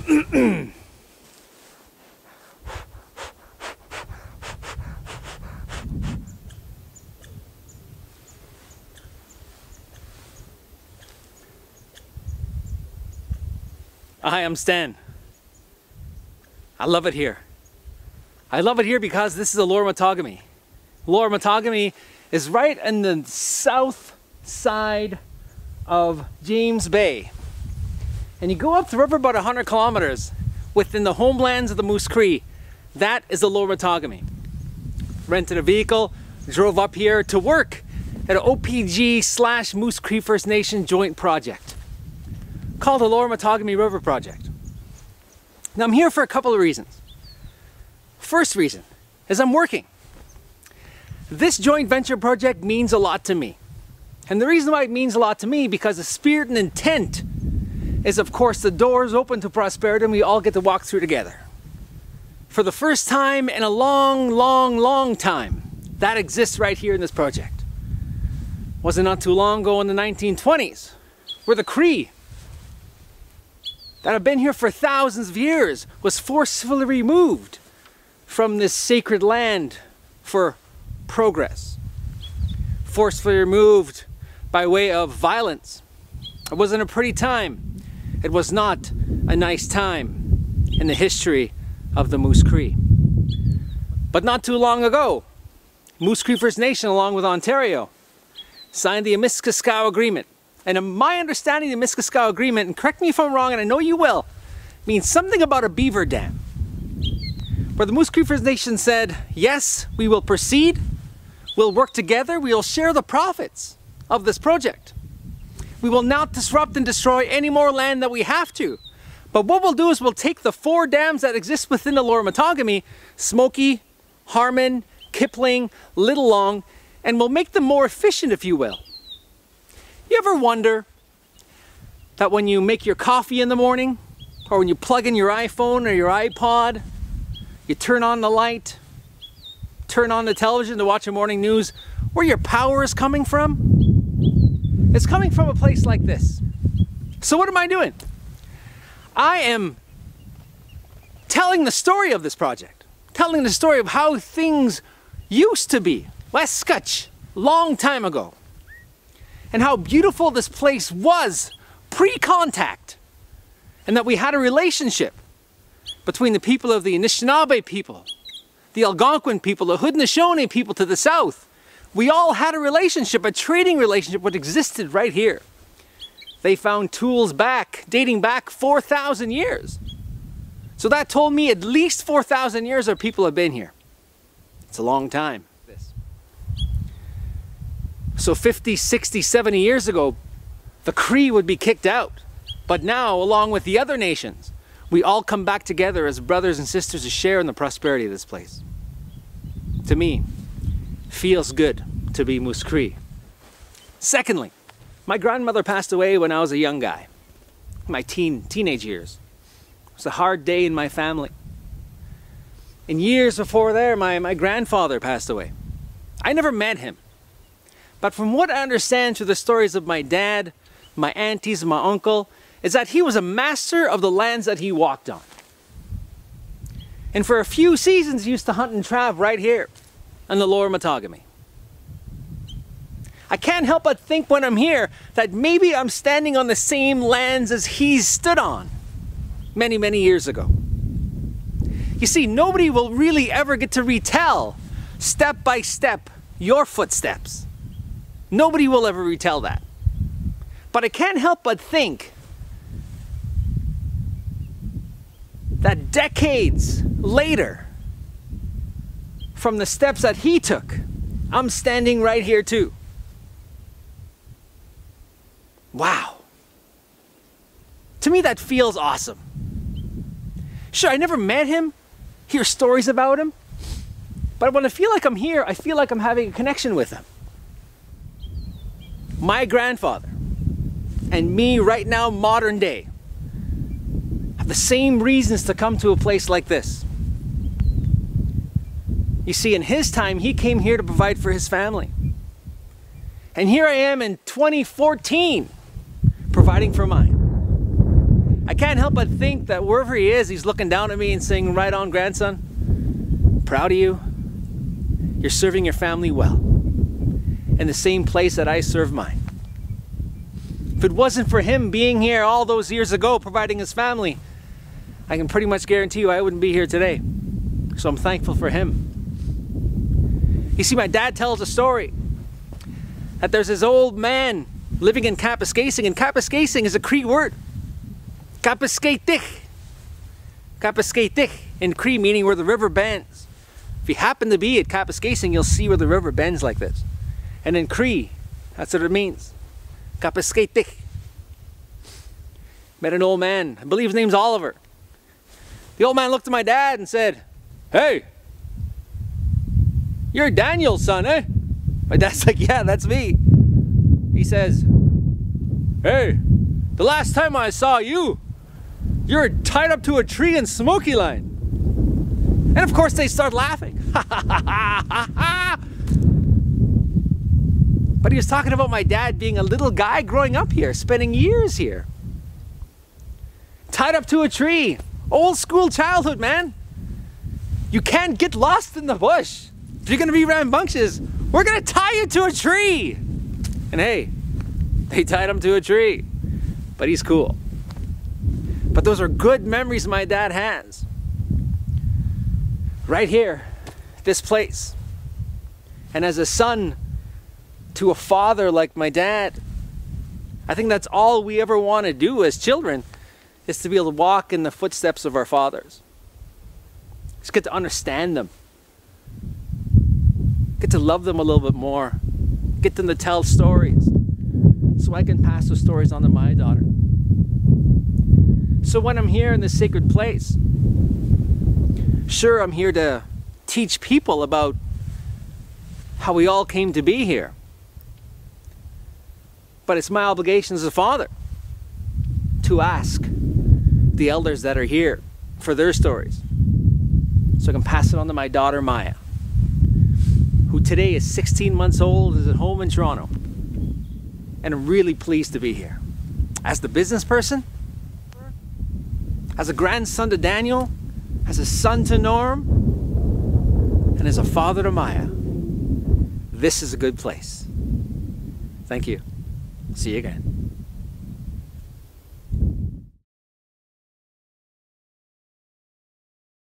Hi, I'm Stan. I love it here. I love it here because this is the Lower Mattagami. Lower Mattagami is right in the south side of James Bay. And you go up the river about 100 kilometers within the homelands of the Moose Cree. That is the Lower Mattagami. Rented a vehicle, drove up here to work at an OPG/Moose Cree First Nation joint project called the Lower Mattagami River Project. Now I'm here for a couple of reasons. First reason is I'm working. This joint venture project means a lot to me. And the reason why it means a lot to me because the spirit and intent is, of course, the doors open to prosperity and we all get to walk through together. For the first time in a long time, that exists right here in this project. Wasn't not too long ago in the 1920s, where the Cree that have been here for thousands of years was forcefully removed from this sacred land for progress. Forcefully removed by way of violence. It wasn't a pretty time. It was not a nice time in the history of the Moose Cree. But not too long ago, Moose Cree First Nation along with Ontario signed the Amiskascow Agreement. And in my understanding, the Amiskascow Agreement, and correct me if I'm wrong, and I know you will, means something about a beaver dam. Where the Moose Cree First Nation said, yes, we will proceed, we'll work together, we will share the profits of this project. We will not disrupt and destroy any more land that we have to. But what we'll do is we'll take the 4 dams that exist within the Lower Mattagami, Smoky, Harmon, Kipling, Little Long, and we'll make them more efficient, if you will. You ever wonder that when you make your coffee in the morning, or when you plug in your iPhone or your iPod, you turn on the light, turn on the television to watch the morning news, where your power is coming from? It's coming from a place like this. So what am I doing? I am telling the story of this project, telling the story of how things used to be, Westskutch, long time ago. And how beautiful this place was pre-contact, and that we had a relationship between the people of the Anishinaabe people, the Algonquin people, the Haudenosaunee people to the south. We all had a relationship, a trading relationship, what existed right here. They found tools dating back 4,000 years. So that told me at least 4,000 years our people have been here. It's a long time. So 50, 60, 70 years ago, the Cree would be kicked out. But now, along with the other nations, we all come back together as brothers and sisters to share in the prosperity of this place. To me, feels good to be Moose Cree. Secondly, my grandmother passed away when I was a young guy, my teenage years. It was a hard day in my family. And years before there, my grandfather passed away. I never met him. But from what I understand through the stories of my dad, my aunties, and my uncle, is that he was a master of the lands that he walked on. And for a few seasons, he used to hunt and travel right here in the Lower Mattagami. I can't help but think when I'm here that maybe I'm standing on the same lands as he stood on many, many years ago. You see, nobody will really ever get to retell step by step your footsteps. Nobody will ever retell that. But I can't help but think that decades later, from the steps that he took, I'm standing right here too. Wow. To me that feels awesome. Sure, I never met him, hear stories about him, but when I feel like I'm here, I feel like I'm having a connection with him. My grandfather and me right now, modern day, have the same reasons to come to a place like this. You see, in his time, he came here to provide for his family. And here I am in 2014, providing for mine. I can't help but think that wherever he is, he's looking down at me and saying, right on, grandson. Proud of you. You're serving your family well. In the same place that I serve mine. If it wasn't for him being here all those years ago, providing his family, I can pretty much guarantee you I wouldn't be here today. So I'm thankful for him. You see, my dad tells a story that there's this old man living in Kapuskasing, and Kapuskasing is a Cree word. Kapuskasing. Kapuskasing in Cree, meaning where the river bends. If you happen to be at Kapuskasing, you'll see where the river bends like this. And in Cree, that's what it means. Kapuskasing. Met an old man, I believe his name's Oliver. The old man looked at my dad and said, "Hey, you're Daniel's son, eh?" My dad's like, "Yeah, that's me." He says, "Hey, the last time I saw you, you were tied up to a tree in Smoky Line." And of course they start laughing. But he was talking about my dad being a little guy growing up here, spending years here. Tied up to a tree. Old school childhood, man. You can't get lost in the bush. If you're going to be rambunctious, we're going to tie you to a tree. And hey, they tied him to a tree. But he's cool. But those are good memories my dad has. Right here, this place. And as a son to a father like my dad, I think that's all we ever want to do as children, is to be able to walk in the footsteps of our fathers. Just get to understand them. Get to love them a little bit more. Get them to tell stories so I can pass those stories on to my daughter. So when I'm here in this sacred place, sure, I'm here to teach people about how we all came to be here. But it's my obligation as a father to ask the elders that are here for their stories, so I can pass it on to my daughter Maya, who today is 16 months old, is at home in Toronto, and I'm really pleased to be here. As the business person, as a grandson to Daniel, as a son to Norm, and as a father to Maya, this is a good place. Thank you. See you again.